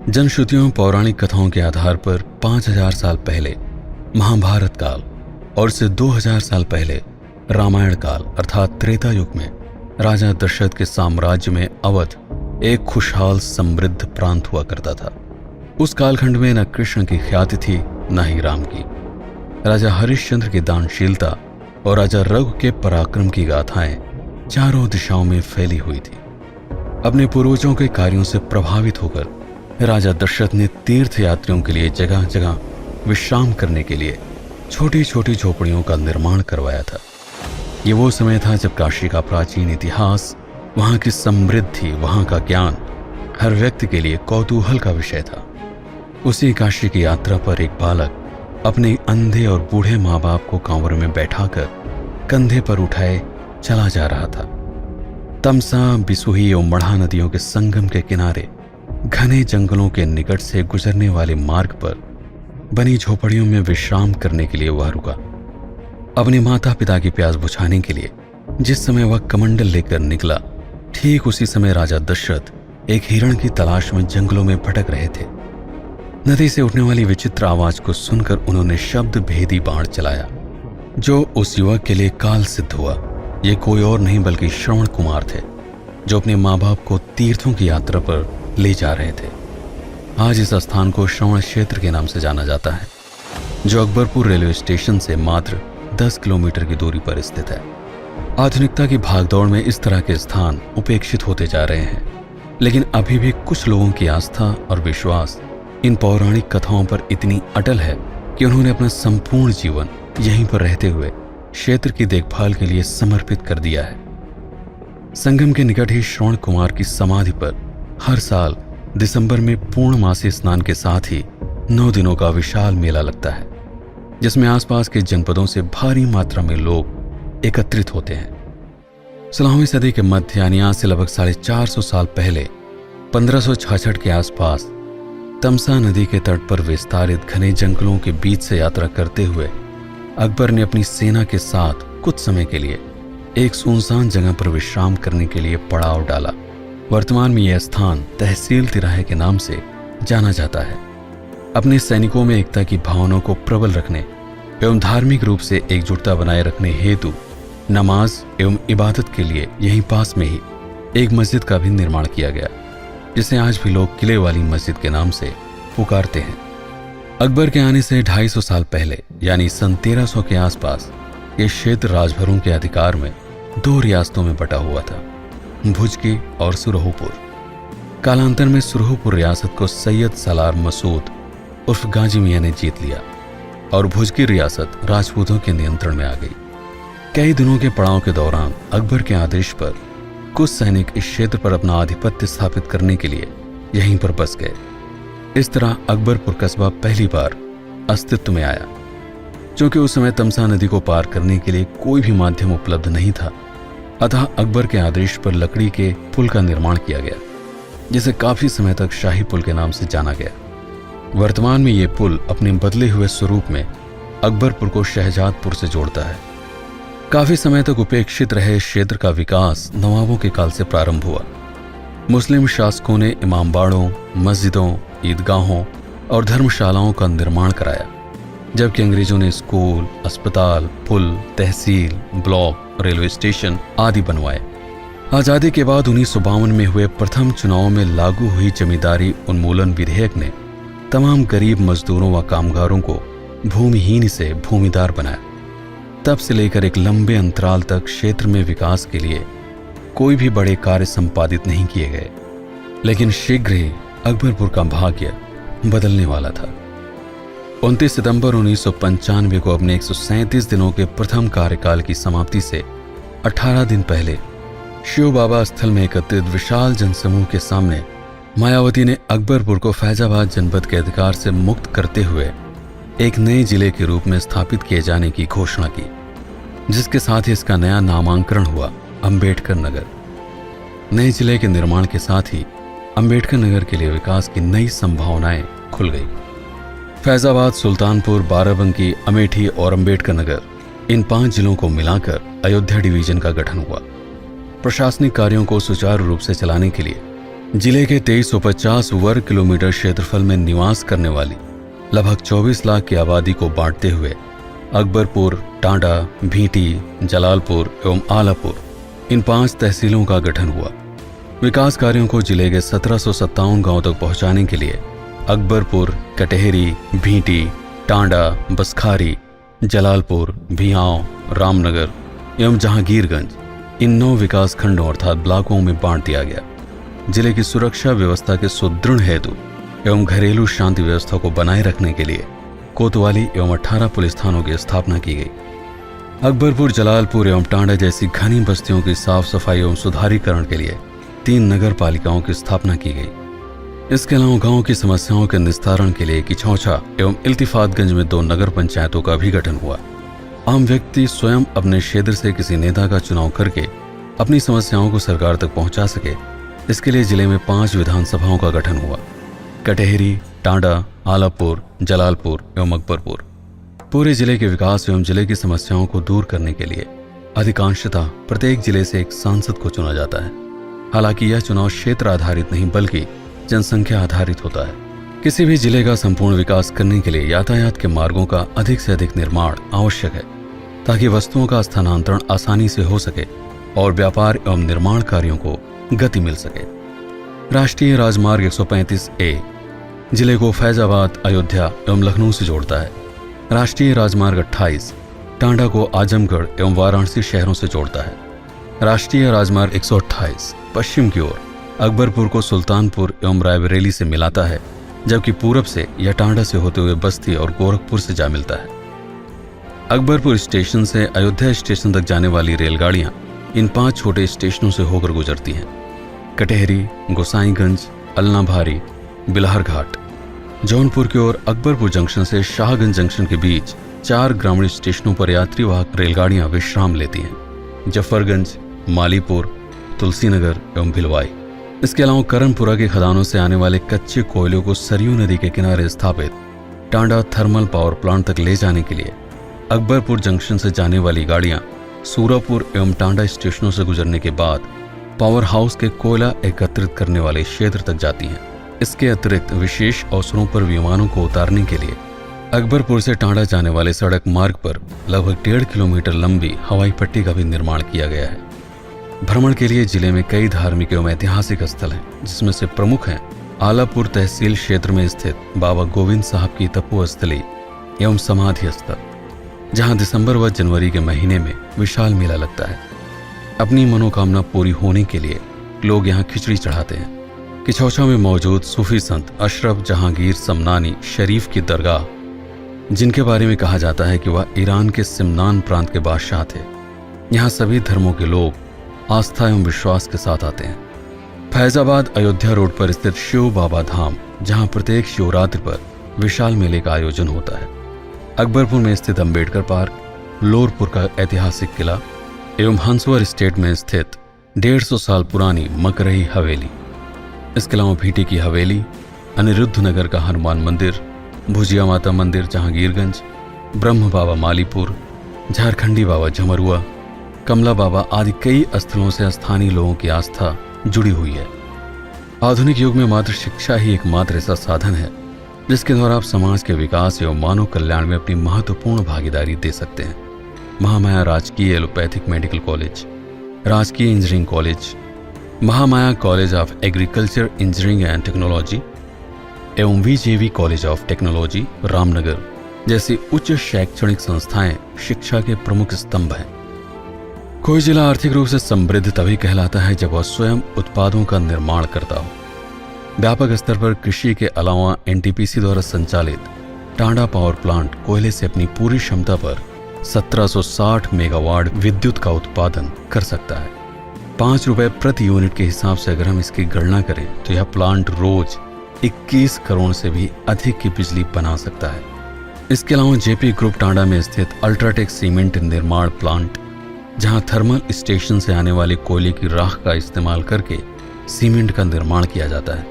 जनश्रुतियों पौराणिक कथाओं के आधार पर 5000 साल पहले महाभारत काल और से 2000 साल पहले रामायण काल अर्थात त्रेता युग में राजा दशरथ के साम्राज्य में अवध एक खुशहाल समृद्ध प्रांत हुआ करता था। उस कालखंड में न कृष्ण की ख्याति थी न ही राम की। राजा हरिश्चंद्र की दानशीलता और राजा रघु के पराक्रम की गाथाएं चारों दिशाओं में फैली हुई थी। अपने पूर्वजों के कार्यों से प्रभावित होकर राजा दशरथ ने तीर्थ यात्रियों के लिए जगह जगह विश्राम करने के लिए छोटी छोटी झोपड़ियों का निर्माण करवाया था। ये वो समय था जब काशी का प्राचीन इतिहास, वहां की समृद्धि, वहां का ज्ञान हर व्यक्ति के लिए कौतूहल का विषय था। उसी काशी की यात्रा पर एक बालक अपने अंधे और बूढ़े माँ बाप को कांवर में बैठाकर कंधे पर उठाए चला जा रहा था। तमसा, बिसुही और मढ़ा नदियों के संगम के किनारे घने जंगलों के निकट से गुजरने वाले मार्ग पर बनी झोपड़ियों में विश्राम करने के लिए वह रुका। अपने माता पिता की प्यास बुझाने के लिए जिस समय वह कमंडल लेकर निकला, ठीक उसी समय राजा दशरथ एक हिरण की तलाश में जंगलों में भटक रहे थे। नदी से उठने वाली विचित्र आवाज को सुनकर उन्होंने शब्द भेदी बाण चलाया, जो उस युवक के लिए काल सिद्ध हुआ। ये कोई और नहीं बल्कि श्रवण कुमार थे, जो अपने माँ बाप को तीर्थों की यात्रा पर ले जा रहे थे। आज इस स्थान को श्रवण क्षेत्र के नाम से जाना जाता है, जो अकबरपुर रेलवे स्टेशन से मात्र 10 किलोमीटर की दूरी पर स्थित है। आधुनिकता की भागदौड़ में इस तरह के स्थान उपेक्षित होते जा रहे हैं, लेकिन अभी भी कुछ लोगों की आस्था और विश्वास इन पौराणिक कथाओं पर इतनी अटल है कि उन्होंने अपना संपूर्ण जीवन यहीं पर रहते हुए क्षेत्र की देखभाल के लिए समर्पित कर दिया है। संगम के निकट ही श्रवण कुमार की समाधि पर हर साल दिसंबर में पूर्णमासी स्नान के साथ ही 9 दिनों का विशाल मेला लगता है, जिसमें आसपास के जनपदों से भारी मात्रा में लोग एकत्रित होते हैं। 16वीं सदी के मध्य यानी आज से लगभग 450 साल पहले 1566 के आसपास तमसा नदी के तट पर विस्तारित घने जंगलों के बीच से यात्रा करते हुए अकबर ने अपनी सेना के साथ कुछ समय के लिए एक सुनसान जगह पर विश्राम करने के लिए पड़ाव डाला। वर्तमान में यह स्थान तहसील तिराहे के नाम से जाना जाता है। अपने सैनिकों में एकता की भावना को प्रबल रखने एवं धार्मिक रूप से एकजुटता बनाए रखने हेतु नमाज एवं इबादत के लिए यहीं पास में ही एक मस्जिद का भी निर्माण किया गया, जिसे आज भी लोग किले वाली मस्जिद के नाम से पुकारते हैं। अकबर के आने से 250 साल पहले यानी सन 1300 के आसपास ये क्षेत्र राजभरों के अधिकार में 2 रियासतों में बटा हुआ था, भुजकी और सुरहुपुर। कालांतर में सुरहुपुर रियासत को सैयद सलार मसूद उर्फ गाजी मियां ने जीत लिया और भुजकी रियासत राजपूतों के नियंत्रण में आ गई। कई दिनों के पड़ाव के दौरान अकबर के आदेश पर कुछ सैनिक इस क्षेत्र पर अपना आधिपत्य स्थापित करने के लिए यहीं पर बस गए। इस तरह अकबरपुर कस्बा पहली बार अस्तित्व में आया। क्योंकि उस समय तमसा नदी को पार करने के लिए कोई भी माध्यम उपलब्ध नहीं था, अतः अकबर के आदेश पर लकड़ी के पुल का निर्माण किया गया, जिसे काफी समय तक शाही पुल के नाम से जाना गया। वर्तमान में यह पुल अपने बदले हुए स्वरूप में अकबरपुर को शहजादपुर से जोड़ता है। काफी समय तक उपेक्षित रहे इस क्षेत्र का विकास नवाबों के काल से प्रारंभ हुआ। मुस्लिम शासकों ने इमामबाड़ों, मस्जिदों, ईदगाहों और धर्मशालाओं का निर्माण कराया, जबकि अंग्रेजों ने स्कूल, अस्पताल, पुल, तहसील, ब्लॉक, रेलवे स्टेशन आदि बनवाए। आजादी के बाद 1952 में हुए प्रथम चुनाव में लागू हुई जमींदारी उन्मूलन विधेयक ने तमाम गरीब मजदूरों व कामगारों को भूमिहीन से भूमिदार बनाया। तब से लेकर एक लंबे अंतराल तक क्षेत्र में विकास के लिए कोई भी बड़े कार्य संपादित नहीं किए गए, लेकिन शीघ्र ही अकबरपुर का भाग्य बदलने वाला था। 29 सितंबर 1995 को अपने 137 दिनों के प्रथम कार्यकाल की समाप्ति से 18 दिन पहले शिव बाबा स्थल में एकत्रित विशाल जनसमूह के सामने मायावती ने अकबरपुर को फैजाबाद जनपद के अधिकार से मुक्त करते हुए एक नए जिले के रूप में स्थापित किए जाने की घोषणा की, जिसके साथ ही इसका नया नामांकरण हुआ अंबेडकर नगर। नए जिले के निर्माण के साथ ही अंबेडकर नगर के लिए विकास की नई संभावनाएं खुल गई। फैजाबाद, सुल्तानपुर, बाराबंकी, अमेठी और अंबेडकर नगर, इन 5 जिलों को मिलाकर अयोध्या डिवीजन का गठन हुआ। प्रशासनिक कार्यों को सुचारू रूप से चलाने के लिए जिले के 2350 वर्ग किलोमीटर क्षेत्रफल में निवास करने वाली लगभग 24 लाख की आबादी को बांटते हुए अकबरपुर, टांडा, भीटी, जलालपुर एवं आलापुर इन 5 तहसीलों का गठन हुआ। विकास कार्यों को जिले के 1757 गांवों तक पहुंचाने के लिए अकबरपुर, कटेहरी, भीटी, टांडा, बसखारी, जलालपुर, भियाव, रामनगर एवं जहांगीरगंज इन 9 विकास खंडों अर्थात ब्लॉकों में बांट दिया गया। जिले की सुरक्षा व्यवस्था के सुदृढ़ हेतु एवं घरेलू शांति व्यवस्था को बनाए रखने के लिए कोतवाली एवं 18 पुलिस थानों की स्थापना की गई। अकबरपुर, जलालपुर एवं टांडा जैसी घनी बस्तियों की साफ सफाई एवं सुधारीकरण के लिए 3 नगर पालिकाओं की स्थापना की गई। इसके अलावा गांव की समस्याओं के निस्तारण के लिए किछौछा एवं इल्तिफातगंज में 2 नगर पंचायतों का भी गठन हुआ। आम व्यक्ति स्वयं अपने क्षेत्र से किसी नेता का चुनाव करके अपनी समस्याओं को सरकार तक पहुंचा सके, इसके लिए जिले में 5 विधानसभाओं का गठन हुआ। कटेहरी, टांडा, आलापुर, जलालपुर एवं अकबरपुर। पूरे जिले के विकास एवं जिले की समस्याओं को दूर करने के लिए अधिकांशतः प्रत्येक जिले से एक सांसद को चुना जाता है। हालांकि यह चुनाव क्षेत्र आधारित नहीं बल्कि जनसंख्या आधारित होता है। किसी भी जिले का संपूर्ण विकास करने के लिए यातायात के मार्गों का अधिक से अधिक निर्माण आवश्यक है, ताकि वस्तुओं का स्थानांतरण आसानी से हो सके और व्यापार एवं निर्माण कार्यों को गति मिल सके। राष्ट्रीय राजमार्ग 135A जिले को फैजाबाद, अयोध्या एवं लखनऊ से जोड़ता है। राष्ट्रीय राजमार्ग 28 टांडा को आजमगढ़ एवं वाराणसी शहरों से जोड़ता है। राष्ट्रीय राजमार्ग 128 पश्चिम की ओर अकबरपुर को सुल्तानपुर एवं रायबरेली से मिलाता है, जबकि पूरब से यह टांडा से होते हुए बस्ती और गोरखपुर से जा मिलता है। अकबरपुर स्टेशन से अयोध्या स्टेशन तक जाने वाली रेलगाड़ियां इन 5 छोटे स्टेशनों से होकर गुजरती हैं। कटेहरी, गोसाईगंज, अलनाभारी, बिल्हरघाट। जौनपुर की ओर अकबरपुर जंक्शन से शाहगंज जंक्शन के बीच 4 ग्रामीण स्टेशनों पर यात्री वाहक रेलगाड़ियां विश्राम लेती हैं। जफरगंज, मालीपुर, तुलसीनगर एवं भिलवाई। इसके अलावा करनपुरा के खदानों से आने वाले कच्चे कोयलों को सरयू नदी के किनारे स्थापित टांडा थर्मल पावर प्लांट तक ले जाने के लिए अकबरपुर जंक्शन से जाने वाली गाड़ियां सूरापुर एवं टांडा स्टेशनों से गुजरने के बाद पावर हाउस के कोयला एकत्रित करने वाले क्षेत्र तक जाती हैं। इसके अतिरिक्त विशेष अवसरों पर विमानों को उतारने के लिए अकबरपुर से टांडा जाने वाले सड़क मार्ग पर लगभग 1.5 किलोमीटर लंबी हवाई पट्टी का भी निर्माण किया गया है। भ्रमण के लिए जिले में कई धार्मिक एवं ऐतिहासिक स्थल हैं, जिसमें से प्रमुख हैं आलापुर तहसील क्षेत्र में स्थित बाबा गोविंद साहब की तपोस्थली एवं समाधि स्थल, जहां दिसंबर व जनवरी के महीने में विशाल मेला लगता है। अपनी मनोकामना पूरी होने के लिए लोग यहाँ खिचड़ी चढ़ाते हैं। किछौछा में मौजूद सूफी संत अशरफ जहांगीर समनानी शरीफ की दरगाह, जिनके बारे में कहा जाता है कि वह ईरान के सिमनान प्रांत के बादशाह थे। यहाँ सभी धर्मों के लोग आस्था एवं विश्वास के साथ आते हैं। फैजाबाद अयोध्या रोड पर स्थित शिव बाबा धाम, जहाँ प्रत्येक शिवरात्रि पर विशाल मेले का आयोजन होता है। अकबरपुर में स्थित अंबेडकर पार्क, लोरपुर का ऐतिहासिक किला एवं हंसवर स्टेट में स्थित 150 साल पुरानी मकरही हवेली। इसके अलावा भीटी की हवेली, अनिरुद्ध नगर का हनुमान मंदिर, भुजिया माता मंदिर जहांगीरगंज, ब्रह्म बाबा मालीपुर, झारखंडी बाबा झमरुआ, कमला बाबा आदि कई स्थलों से स्थानीय लोगों की आस्था जुड़ी हुई है। आधुनिक युग में मात्र शिक्षा ही एकमात्र ऐसा साधन है जिसके द्वारा आप समाज के विकास एवं मानव कल्याण में अपनी महत्वपूर्ण भागीदारी दे सकते हैं। महामाया राजकीय एलोपैथिक मेडिकल कॉलेज, राजकीय engineering college, Mahamaya college of agriculture engineering and technology एवं VJV college of technology Ramnagar जैसी उच्च शैक्षणिक संस्थाएं शिक्षा के प्रमुख स्तंभ हैं। कोई जिला आर्थिक रूप से समृद्ध तभी कहलाता है जब वह स्वयं उत्पादों का निर्माण करता हो। व्यापक स्तर पर कृषि के अलावा NTPC द्वारा संचालित टांडा पावर प्लांट कोयले से अपनी पूरी क्षमता पर 1760 मेगावाट विद्युत का उत्पादन कर सकता है। 5 रुपए प्रति यूनिट के हिसाब से अगर हम इसकी गणना करें तो यह प्लांट रोज 21 करोड़ से भी अधिक की बिजली बना सकता है। इसके अलावा JP ग्रुप टांडा में स्थित अल्ट्राटेक सीमेंट निर्माण प्लांट, जहां थर्मल स्टेशन से आने वाले कोयले की राख का इस्तेमाल करके सीमेंट का निर्माण किया जाता है।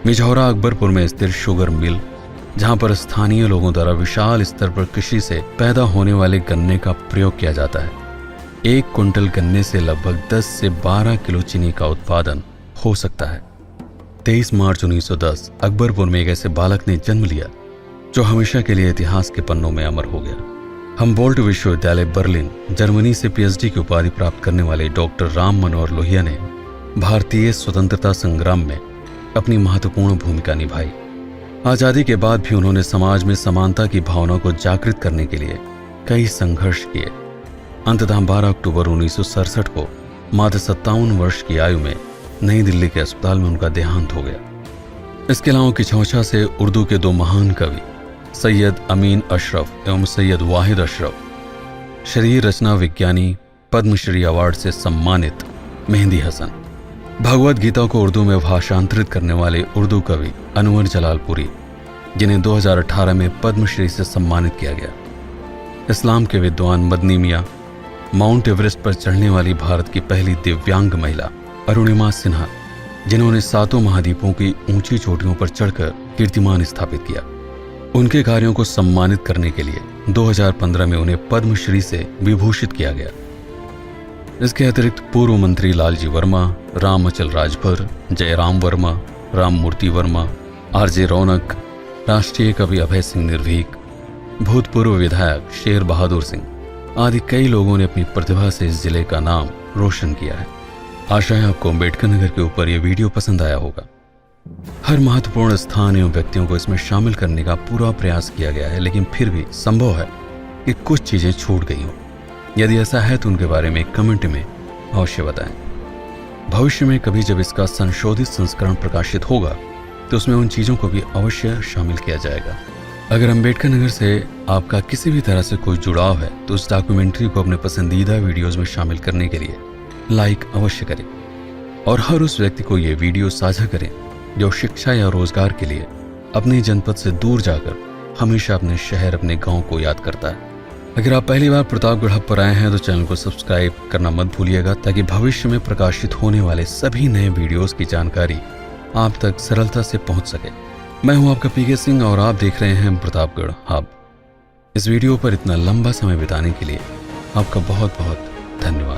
मिझौरा अकबरपुर में स्थित शुगर मिल, जहां पर स्थानीय लोगों द्वारा विशाल स्तर पर कृषि से पैदा होने वाले गन्ने का प्रयोग किया जाता है। 1 कुंटल गन्ने से लगभग 10 से 12 किलो चीनी का उत्पादन हो सकता है। 23 मार्च 1910 अकबरपुर में एक ऐसे बालक ने जन्म लिया जो हमेशा के लिए इतिहास के पन्नों में अमर हो गया। हम्बोल्ट विश्वविद्यालय बर्लिन जर्मनी से पीएचडी की उपाधि प्राप्त करने वाले डॉक्टर राम मनोहर लोहिया ने भारतीय स्वतंत्रता संग्राम में अपनी महत्वपूर्ण भूमिका निभाई। आजादी के बाद भी उन्होंने समाज में समानता की भावना को जागृत करने के लिए कई संघर्ष किए। अंततः 12 अक्टूबर 1967 को मात्र 57 वर्ष की आयु में नई दिल्ली के अस्पताल में उनका देहांत हो गया। इसके अलावा किछौछा से उर्दू के दो महान कवि सैयद अमीन अशरफ एवं सैयद वाहिद अशरफ, शरीर रचना विज्ञानी पद्मश्री अवार्ड से सम्मानित मेहंदी हसन, भगवद गीता को उर्दू में भाषांतरित करने वाले उर्दू कवि अनवर जलालपुरी, जिन्हें 2018 में पद्मश्री से सम्मानित किया गया, इस्लाम के विद्वान मदनी मियां, माउंट एवरेस्ट पर चढ़ने वाली भारत की पहली दिव्यांग महिला अरुणिमा सिन्हा, जिन्होंने 7 महाद्वीपों की ऊंची चोटियों पर चढ़कर कीर्तिमान स्थापित किया। उनके कार्यों को सम्मानित करने के लिए 2015 में उन्हें पद्मश्री से विभूषित किया गया। इसके अतिरिक्त पूर्व मंत्री लालजी वर्मा, राम अचल राजभर, जयराम वर्मा, राम मूर्ति वर्मा, आरजे रौनक, राष्ट्रीय कवि अभय सिंह निर्भीक, भूतपूर्व विधायक शेर बहादुर सिंह आदि कई लोगों ने अपनी प्रतिभा से इस जिले का नाम रोशन किया है। आशा है आपको अम्बेडकर नगर के ऊपर यह वीडियो पसंद आया होगा। हर महत्वपूर्ण स्थान एवं व्यक्तियों को इसमें शामिल करने का पूरा प्रयास किया गया है, लेकिन फिर भी संभव है कि कुछ चीजें छूट गई हों। यदि ऐसा है तो उनके बारे में कमेंट में अवश्य बताएं। भविष्य में कभी जब इसका संशोधित संस्करण प्रकाशित होगा तो उसमें उन चीजों को भी अवश्य शामिल किया जाएगा। अगर अम्बेडकर नगर से आपका किसी भी तरह से कोई जुड़ाव है तो उस डॉक्यूमेंट्री को अपने पसंदीदा वीडियोज में शामिल करने के लिए लाइक अवश्य करें और हर उस व्यक्ति को ये वीडियो साझा करें जो शिक्षा या रोजगार के लिए अपने जनपद से दूर जाकर हमेशा अपने शहर, अपने गांव को याद करता है। अगर आप पहली बार प्रतापगढ़ हब पर आए हैं तो चैनल को सब्सक्राइब करना मत भूलिएगा, ताकि भविष्य में प्रकाशित होने वाले सभी नए वीडियोस की जानकारी आप तक सरलता से पहुंच सके। मैं हूं आपका पीके सिंह और आप देख रहे हैं प्रतापगढ़ हब। इस वीडियो पर इतना लंबा समय बिताने के लिए आपका बहुत बहुत धन्यवाद।